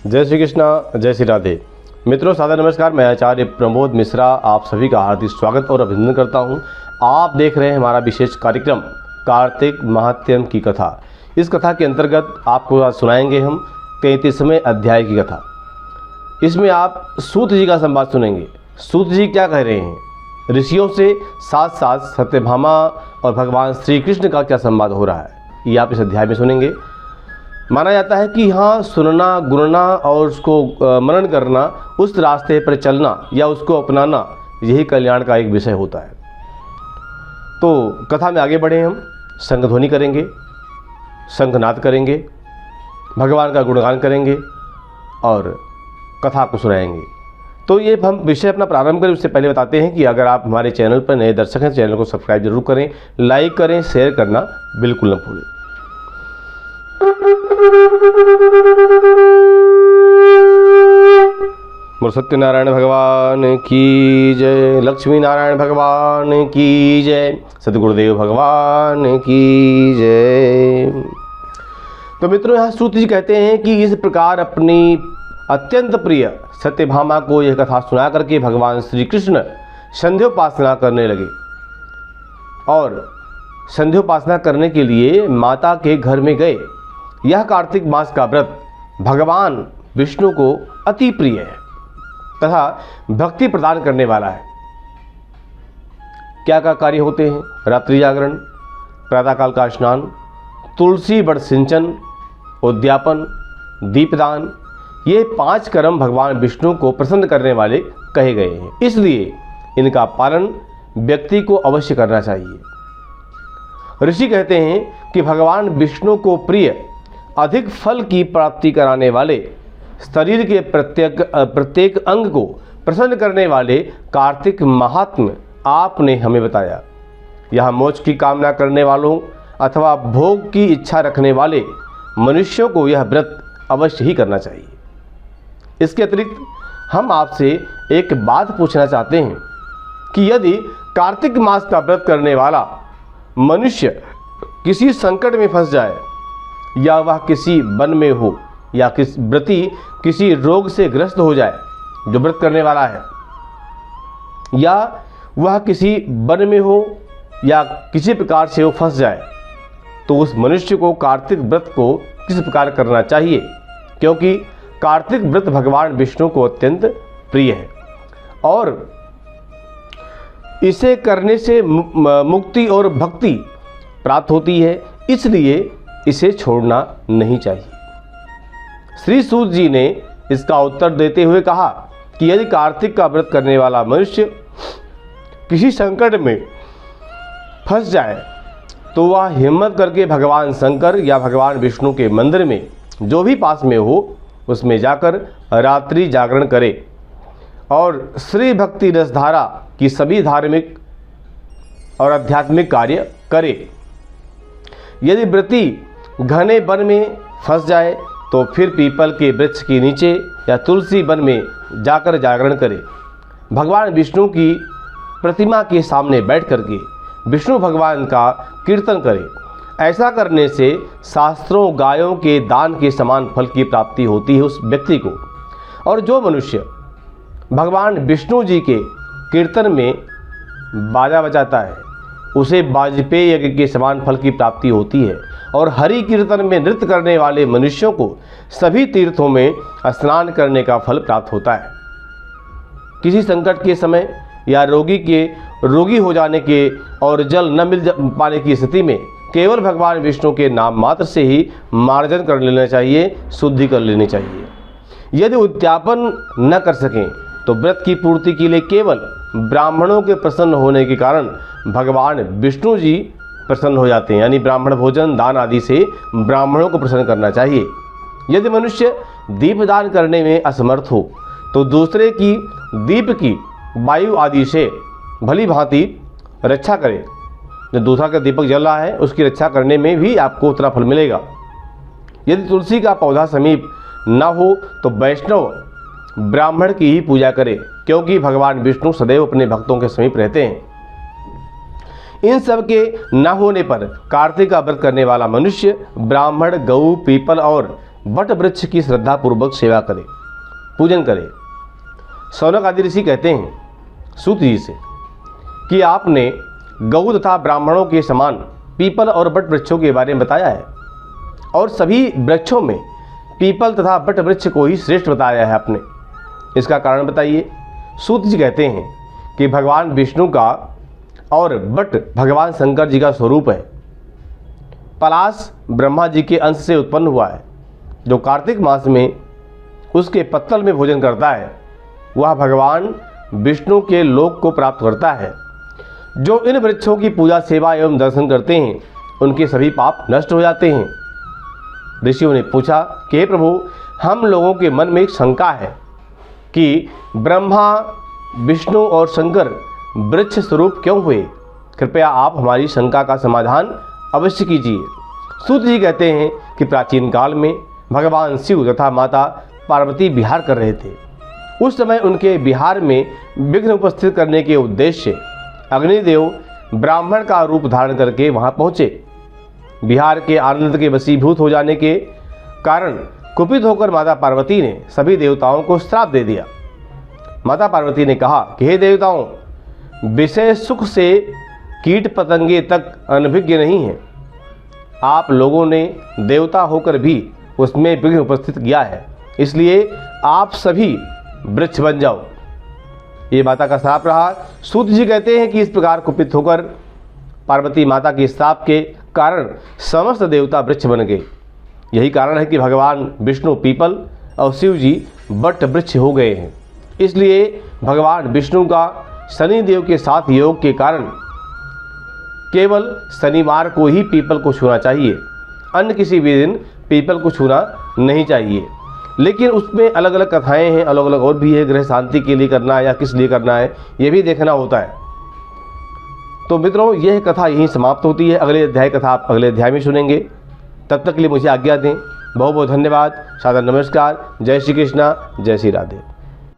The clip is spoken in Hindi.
जय श्री कृष्णा, जय श्री राधे। मित्रों, सादर नमस्कार। मैं आचार्य प्रमोद मिश्रा आप सभी का हार्दिक स्वागत और अभिनंदन करता हूं। आप देख रहे हैं हमारा विशेष कार्यक्रम कार्तिक महात्म्य की कथा। इस कथा के अंतर्गत आपको आज सुनाएंगे हम 33वें अध्याय की कथा। इसमें आप सूत जी का संवाद सुनेंगे। सूत जी क्या कह रहे हैं, ऋषियों से साथ साथ सत्यभामा और भगवान श्री कृष्ण का क्या संवाद हो रहा है, ये आप इस अध्याय में सुनेंगे। माना जाता है कि यहाँ सुनना, गुनना और उसको मनन करना, उस रास्ते पर चलना या उसको अपनाना, यही कल्याण का एक विषय होता है। तो कथा में आगे बढ़े, हम संगध्वनि करेंगे, शंखनाद करेंगे, भगवान का गुणगान करेंगे और कथा को सुनाएंगे। तो ये हम विषय अपना प्रारंभ करें उससे पहले बताते हैं कि अगर आप हमारे चैनल पर नए दर्शक हैं, चैनल को सब्सक्राइब जरूर करें, लाइक करें, शेयर करना बिल्कुल न भूलें। सत्यनारायण भगवान की जय, लक्ष्मी नारायण भगवान की जय, सतगुरुदेव भगवान की जय। तो मित्रों, यहाँ सूत जी कहते हैं कि इस प्रकार अपनी अत्यंत प्रिय सत्यभामा को यह कथा सुना करके भगवान श्री कृष्ण संध्योपासना करने लगे और संध्योपासना करने के लिए माता के घर में गए। यह कार्तिक मास का व्रत भगवान विष्णु को अति प्रिय है तथा भक्ति प्रदान करने वाला है। क्या क्या कार्य होते हैं, रात्रि जागरण, प्रातःकाल का स्नान, तुलसी बड़ सिंचन, उद्यापन, दीपदान, ये 5 कर्म भगवान विष्णु को प्रसन्न करने वाले कहे गए हैं। इसलिए इनका पालन व्यक्ति को अवश्य करना चाहिए। ऋषि कहते हैं कि भगवान विष्णु को प्रिय, अधिक फल की प्राप्ति कराने वाले, शरीर के प्रत्येक अंग को प्रसन्न करने वाले कार्तिक महात्म्य आपने हमें बताया। यह मोक्ष की कामना करने वालों अथवा भोग की इच्छा रखने वाले मनुष्यों को यह व्रत अवश्य ही करना चाहिए। इसके अतिरिक्त हम आपसे एक बात पूछना चाहते हैं कि यदि कार्तिक मास का व्रत करने वाला मनुष्य किसी संकट में फंस जाए, या वह किसी वन में हो, या व्रती किसी रोग से ग्रस्त हो जाए, जो व्रत करने वाला है, या वह किसी वन में हो या किसी प्रकार से वो फंस जाए, तो उस मनुष्य को कार्तिक व्रत को किस प्रकार करना चाहिए, क्योंकि कार्तिक व्रत भगवान विष्णु को अत्यंत प्रिय है और इसे करने से मुक्ति और भक्ति प्राप्त होती है, इसलिए इसे छोड़ना नहीं चाहिए। श्री सूत जी ने इसका उत्तर देते हुए कहा कि यदि कार्तिक का व्रत करने वाला मनुष्य किसी संकट में फंस जाए, तो वह हिम्मत करके भगवान शंकर या भगवान विष्णु के मंदिर में जो भी पास में हो, उसमें जाकर रात्रि जागरण करे और श्री भक्ति रसधारा की सभी धार्मिक और आध्यात्मिक कार्य करे। यदि व्रती घने वन में फंस जाए, तो फिर पीपल के वृक्ष के नीचे या तुलसी वन में जाकर जागरण करे। भगवान विष्णु की प्रतिमा के सामने बैठ करके विष्णु भगवान का कीर्तन करे। ऐसा करने से शास्त्रों गायों के दान के समान फल की प्राप्ति होती है उस व्यक्ति को। और जो मनुष्य भगवान विष्णु जी के कीर्तन में बाजा बजाता है, उसे वाजपेय यज्ञ के समान फल की प्राप्ति होती है। और हरि कीर्तन में नृत्य करने वाले मनुष्यों को सभी तीर्थों में स्नान करने का फल प्राप्त होता है। किसी संकट के समय या रोगी हो जाने के और जल न मिल पाने की स्थिति में केवल भगवान विष्णु के नाम मात्र से ही मार्जन कर लेना चाहिए, शुद्धि कर लेनी चाहिए। यदि उद्यापन न कर सकें, तो व्रत की पूर्ति के लिए केवल ब्राह्मणों के प्रसन्न होने के कारण भगवान विष्णु जी प्रसन्न हो जाते हैं, यानी ब्राह्मण भोजन दान आदि से ब्राह्मणों को प्रसन्न करना चाहिए। यदि मनुष्य दीपदान करने में असमर्थ हो, तो दूसरे की दीप की वायु आदि से भली भांति रक्षा करे। जो दूसरा का दीपक जल रहा है, उसकी रक्षा करने में भी आपको उतना फल मिलेगा। यदि तुलसी का पौधा समीप न हो, तो वैष्णव ब्राह्मण की ही पूजा करे, क्योंकि भगवान विष्णु सदैव अपने भक्तों के समीप रहते हैं। इन सब के न होने पर कार्तिक का व्रत करने वाला मनुष्य ब्राह्मण, गऊ, पीपल और वट वृक्ष की श्रद्धापूर्वक सेवा करे, पूजन करे। शौनक आदि ऋषि कहते हैं सूत जी से कि आपने गौ तथा ब्राह्मणों के समान पीपल और वट वृक्षों के बारे में बताया है और सभी वृक्षों में पीपल तथा वट वृक्ष को ही श्रेष्ठ बताया है आपने। इसका कारण बताइए। सूत जी कहते हैं कि भगवान विष्णु का और वट भगवान शंकर जी का स्वरूप है। पलाश ब्रह्मा जी के अंश से उत्पन्न हुआ है। जो कार्तिक मास में उसके पत्तल में भोजन करता है वह भगवान विष्णु के लोक को प्राप्त करता है। जो इन वृक्षों की पूजा सेवा एवं दर्शन करते हैं उनके सभी पाप नष्ट हो जाते हैं। ऋषियों ने पूछा कि हे प्रभु, हम लोगों के मन में एक शंका है कि ब्रह्मा विष्णु और शंकर वृक्ष स्वरूप क्यों हुए? कृपया आप हमारी शंका का समाधान अवश्य कीजिए। सूत जी कहते हैं कि प्राचीन काल में भगवान शिव तथा माता पार्वती विहार कर रहे थे। उस समय उनके विहार में विघ्न उपस्थित करने के उद्देश्य से अग्निदेव ब्राह्मण का रूप धारण करके वहां पहुंचे। विहार के आनंद के वशीभूत हो जाने के कारण कुपित होकर माता पार्वती ने सभी देवताओं को श्राप दे दिया। माता पार्वती ने कहा कि हे देवताओं, विषय सुख से कीट पतंगे तक अनभिज्ञ नहीं है। आप लोगों ने देवता होकर भी उसमें विघ्न उपस्थित किया है, इसलिए आप सभी वृक्ष बन जाओ। ये माता का श्राप रहा। सूत जी कहते हैं कि इस प्रकार कुपित होकर पार्वती माता के श्राप के कारण समस्त देवता वृक्ष बन गए। यही कारण है कि भगवान विष्णु पीपल और शिव जी वट वृक्ष हो गए हैं। इसलिए भगवान विष्णु का शनि देव के साथ योग के कारण केवल शनिवार को ही पीपल को छूना चाहिए, अन्य किसी भी दिन पीपल को छूना नहीं चाहिए। लेकिन उसमें अलग अलग कथाएं हैं, अलग अलग और भी है। ग्रह शांति के लिए करना है या किस लिए करना है ये भी देखना होता है। तो मित्रों, यह कथा यहीं समाप्त होती है। अगले अध्याय कथा आप अगले अध्याय में सुनेंगे। तब तक के लिए मुझे आज्ञा दें। बहुत बहुत धन्यवाद। सादर नमस्कार। जय श्री कृष्णा, जय श्री राधे।